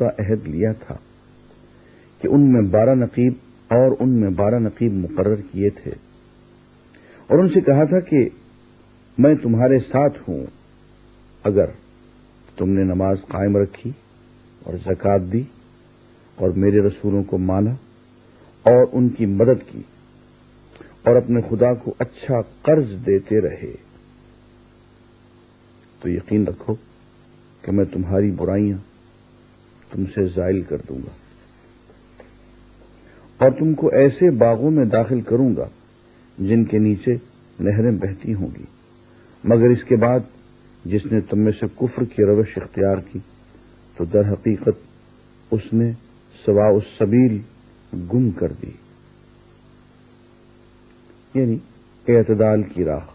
باضابطہ عہد لیا تھا کہ ان میں 12 نقیب اور ان میں 12 نقیب مقرر کیے تھے اور ان سے کہا تھا کہ میں تمہارے ساتھ ہوں اگر تم نے نماز قائم رکھی اور زکوٰۃ دی اور میرے رسولوں کو مانا اور ان کی مدد کی اور اپنے خدا کو اچھا قرض دیتے رہے تو یقین رکھو کہ میں تمہاری برائیاں تم سے زائل کر دوں گا اور تم کو ایسے باغوں میں داخل کروں گا جن کے نیچے نہریں بہتی ہوں گی، مگر اس کے بعد جس نے تم میں سے کفر کی روش اختیار کی تو در حقیقت اس نے سوا السبیل گم کر دی، یعنی اعتدال کی راہ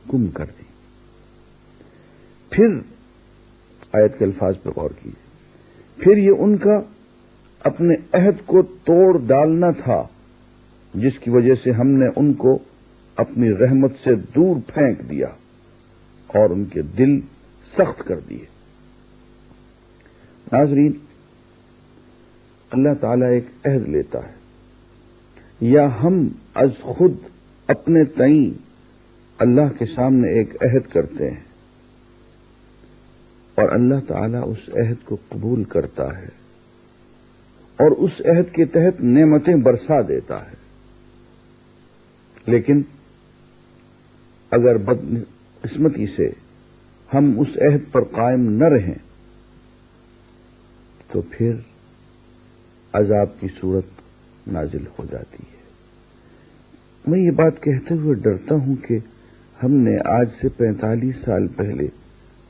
گم کر دی۔ پھر آیت کے الفاظ پر غور کیجیے، پھر یہ ان کا اپنے عہد کو توڑ ڈالنا تھا جس کی وجہ سے ہم نے ان کو اپنی رحمت سے دور پھینک دیا اور ان کے دل سخت کر دیے۔ ناظرین، اللہ تعالیٰ ایک عہد لیتا ہے یا ہم از خود اپنے تئیں اللہ کے سامنے ایک عہد کرتے ہیں اور اللہ تعالیٰ اس عہد کو قبول کرتا ہے اور اس عہد کے تحت نعمتیں برسا دیتا ہے، لیکن اگر بدقسمتی سے ہم اس عہد پر قائم نہ رہیں تو پھر عذاب کی صورت نازل ہو جاتی ہے۔ میں یہ بات کہتے ہوئے ڈرتا ہوں کہ ہم نے آج سے 45 سال پہلے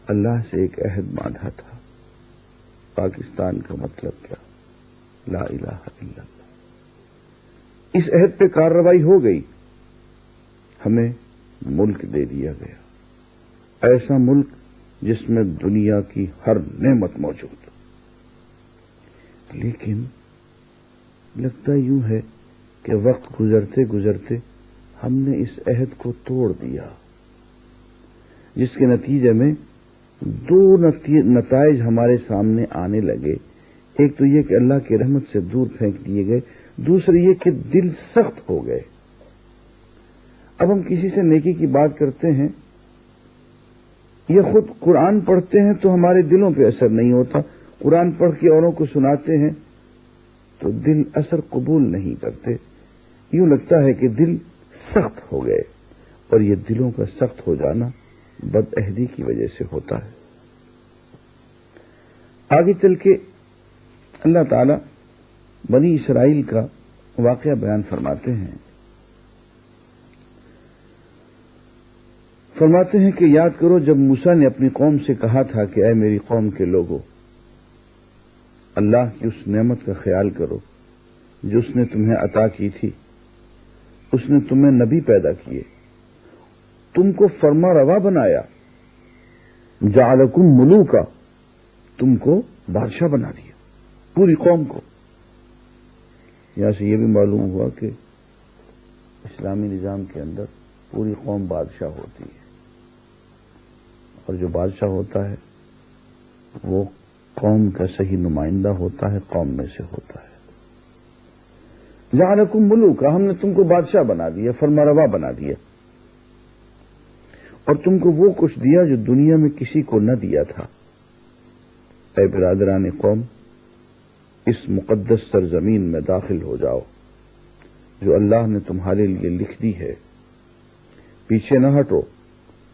اللہ سے ایک عہد باندھا تھا۔ پاکستان کا مطلب کیا؟ لا الہ الا اللہ۔ اس عہد پہ کارروائی ہو گئی، ہمیں ملک دے دیا گیا، ایسا ملک جس میں دنیا کی ہر نعمت موجود، لیکن لگتا یوں ہے کہ وقت گزرتے گزرتے ہم نے اس عہد کو توڑ دیا، جس کے نتیجے میں 2 نتائج ہمارے سامنے آنے لگے۔ ایک تو یہ کہ اللہ کی رحمت سے دور پھینک دیے گئے، دوسرے یہ کہ دل سخت ہو گئے۔ اب ہم کسی سے نیکی کی بات کرتے ہیں یا خود قرآن پڑھتے ہیں تو ہمارے دلوں پہ اثر نہیں ہوتا، قرآن پڑھ کے اوروں کو سناتے ہیں تو دل اثر قبول نہیں کرتے، یوں لگتا ہے کہ دل سخت ہو گئے، اور یہ دلوں کا سخت ہو جانا بدعہدی کی وجہ سے ہوتا ہے۔ آگے چل کے اللہ تعالی بنی اسرائیل کا واقعہ بیان فرماتے ہیں کہ یاد کرو جب موسیٰ نے اپنی قوم سے کہا تھا کہ اے میری قوم کے لوگوں، اللہ کی اس نعمت کا خیال کرو جو اس نے تمہیں عطا کی تھی۔ اس نے تمہیں نبی پیدا کیے، تم کو فرما روا بنایا، جعلکم ملوکا، تم کو بادشاہ بنا دیا، پوری قوم کو۔ یہاں سے یہ بھی معلوم ہوا کہ اسلامی نظام کے اندر پوری قوم بادشاہ ہوتی ہے، اور جو بادشاہ ہوتا ہے وہ قوم کا صحیح نمائندہ ہوتا ہے، قوم میں سے ہوتا ہے۔ جعلکم ملوکا، ہم نے تم کو بادشاہ بنا دیا، فرما روا بنا دیا، اور تم کو وہ کچھ دیا جو دنیا میں کسی کو نہ دیا تھا۔ اے برادران قوم، اس مقدس سرزمین میں داخل ہو جاؤ جو اللہ نے تمہارے لیے لکھ دی ہے، پیچھے نہ ہٹو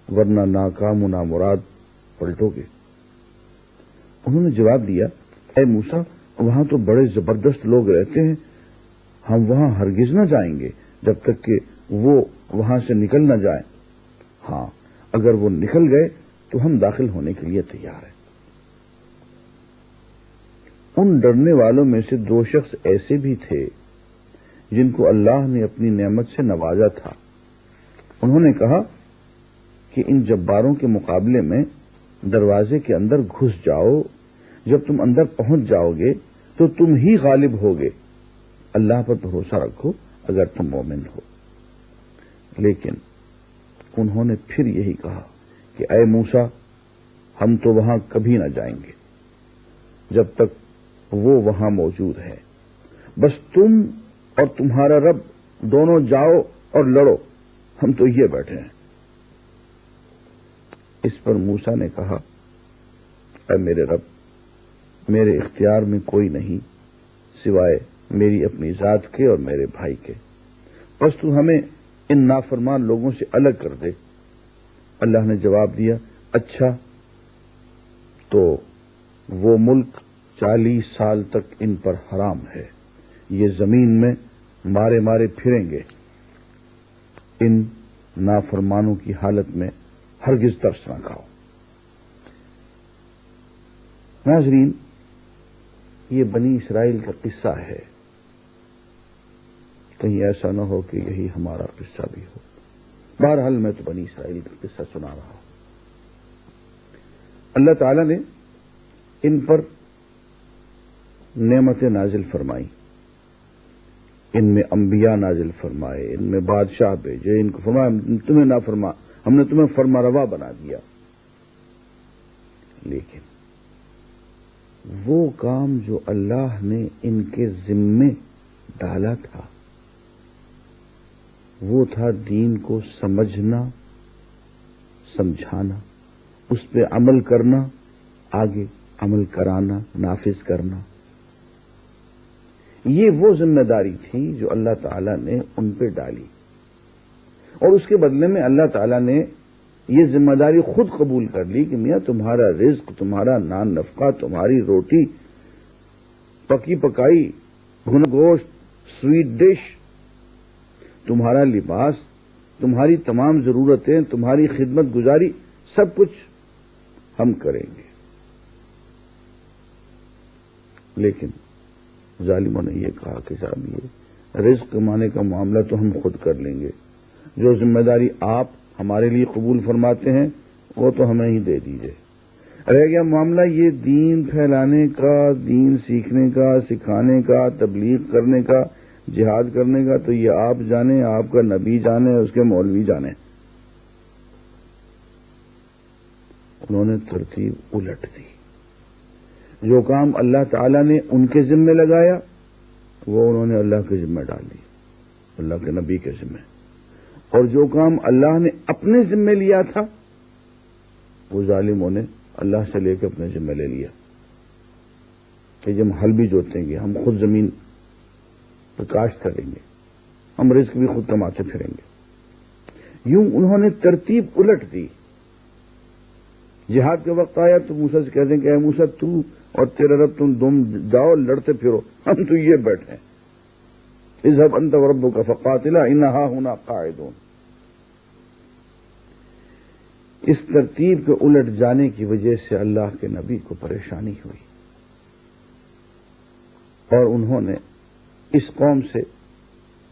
ورنہ ناکام و نامراد پلٹو گے۔ انہوں نے جواب دیا، اے موسیٰ، وہاں تو بڑے زبردست لوگ رہتے ہیں، ہم وہاں ہرگز نہ جائیں گے جب تک کہ وہ وہاں سے نکل نہ جائیں۔ ہاں، اگر وہ نکل گئے تو ہم داخل ہونے کے لیے تیار ہیں۔ ان ڈرنے والوں میں سے 2 شخص ایسے بھی تھے جن کو اللہ نے اپنی نعمت سے نوازا تھا۔ انہوں نے کہا کہ ان جباروں کے مقابلے میں دروازے کے اندر گھس جاؤ، جب تم اندر پہنچ جاؤ گے تو تم ہی غالب ہوگے، اللہ پر بھروسہ رکھو اگر تم مومن ہو۔ لیکن انہوں نے پھر یہی کہا کہ اے موسیٰ، ہم تو وہاں کبھی نہ جائیں گے، جب تک وہ وہاں موجود ہے. بس تم اور تمہارا رب دونوں جاؤ اور لڑو، ہم تو یہ بیٹھے ہیں. اس پر موسیٰ نے کہا، اے میرے رب، میرے اختیار میں کوئی نہیں سوائے میری اپنی ذات کے اور میرے بھائی کے. بس تو ہمیں ان نافرمان لوگوں سے الگ کر دے. اللہ نے جواب دیا، اچھا تو وہ ملک 40 سال تک ان پر حرام ہے، یہ زمین میں مارے مارے پھریں گے. ان نافرمانوں کی حالت میں ہرگز ترس نہ کھاؤ. ناظرین، یہ بنی اسرائیل کا قصہ ہے، کہیں ایسا نہ ہو کہ یہی ہمارا قصہ بھی ہو. بہرحال میں تو بنی اسرائیل کا قصہ سنا رہا ہوں. اللہ تعالی نے ان پر نعمتیں نازل فرمائی، ان میں انبیاء نازل فرمائے، ان میں بادشاہ بھیجے، ان کو فرمایا تمہیں نہ فرما، ہم نے تمہیں فرما روا بنا دیا. لیکن وہ کام جو اللہ نے ان کے ذمے ڈالا تھا وہ تھا دین کو سمجھنا، سمجھانا، اس پہ عمل کرنا، آگے عمل کرانا، نافذ کرنا. یہ وہ ذمہ داری تھی جو اللہ تعالی نے ان پہ ڈالی، اور اس کے بدلے میں اللہ تعالی نے یہ ذمہ داری خود قبول کر لی کہ میاں تمہارا رزق، تمہارا نان نفقہ، تمہاری روٹی، پکی پکائی بھنا گوشت، سویٹ ڈش، تمہارا لباس، تمہاری تمام ضرورتیں، تمہاری خدمت گزاری، سب کچھ ہم کریں گے. لیکن ظالموں نے یہ کہا کہ صاحب یہ رزق کمانے کا معاملہ تو ہم خود کر لیں گے، جو ذمہ داری آپ ہمارے لیے قبول فرماتے ہیں وہ تو ہمیں ہی دے دیجیے. رہ گیا معاملہ یہ دین پھیلانے کا، دین سیکھنے کا، سکھانے کا، تبلیغ کرنے کا، جہاد کرنے کا، تو یہ آپ جانیں، آپ کا نبی جانے، اس کے مولوی جانے. انہوں نے ترتیب الٹ دی. جو کام اللہ تعالی نے ان کے ذمہ لگایا وہ انہوں نے اللہ کے ذمہ ڈال دی، اللہ کے نبی کے ذمہ. اور جو کام اللہ نے اپنے ذمہ لیا تھا وہ ظالموں نے اللہ سے لے کے اپنے ذمہ لے لیا کہ جب ہم ہل بھی جوتیں گے، ہم خود زمین پر کاشت کریں گے، ہم رزق بھی خود کماتے پھریں گے. یوں انہوں نے ترتیب الٹ دی. جہاد کا وقت آیا تو موسیٰ سے کہتے ہیں کہ اے موسیٰ تو اور تیرا رب تم جاؤ لڑتے پھرو، ہم تو یہ بیٹھے ہیں. اذهب انت وربك فقاتلا ان ها هنا قاعدون. اس ترتیب کے الٹ جانے کی وجہ سے اللہ کے نبی کو پریشانی ہوئی اور انہوں نے اس قوم سے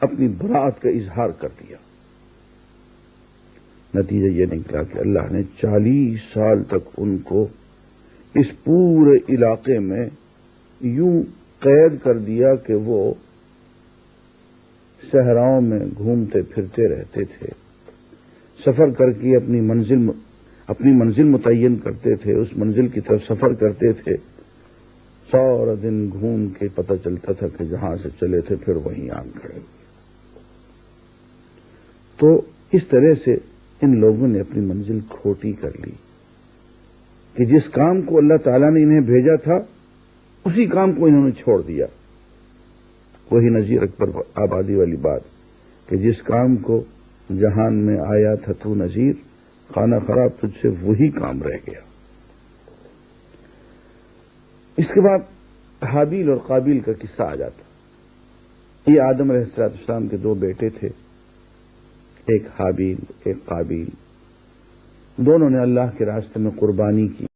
اپنی برات کا اظہار کر دیا. نتیجہ یہ نکلا کہ اللہ نے 40 سال تک ان کو اس پورے علاقے میں یوں قید کر دیا کہ وہ صحراؤں میں گھومتے پھرتے رہتے تھے. سفر کر کے اپنی منزل متعین کرتے تھے، اس منزل کی طرف سفر کرتے تھے. سارا دن گھوم کے پتہ چلتا تھا کہ جہاں سے چلے تھے پھر وہیں آن کھڑے. تو اس طرح سے ان لوگوں نے اپنی منزل کھوٹی کر لی کہ جس کام کو اللہ تعالیٰ نے انہیں بھیجا تھا اسی کام کو انہوں نے چھوڑ دیا. وہی نذیر اکبر آبادی والی بات کہ جس کام کو جہان میں آیا تھا تو نذیر، خانہ خراب تجھ سے وہی کام رہ گیا. اس کے بعد حابیل اور قابیل کا قصہ آ جاتا. یہ آدم علیہ السلام کے 2 بیٹے تھے، ایک حابیل ایک قابیل. دونوں نے اللہ کے راستے میں قربانی کی.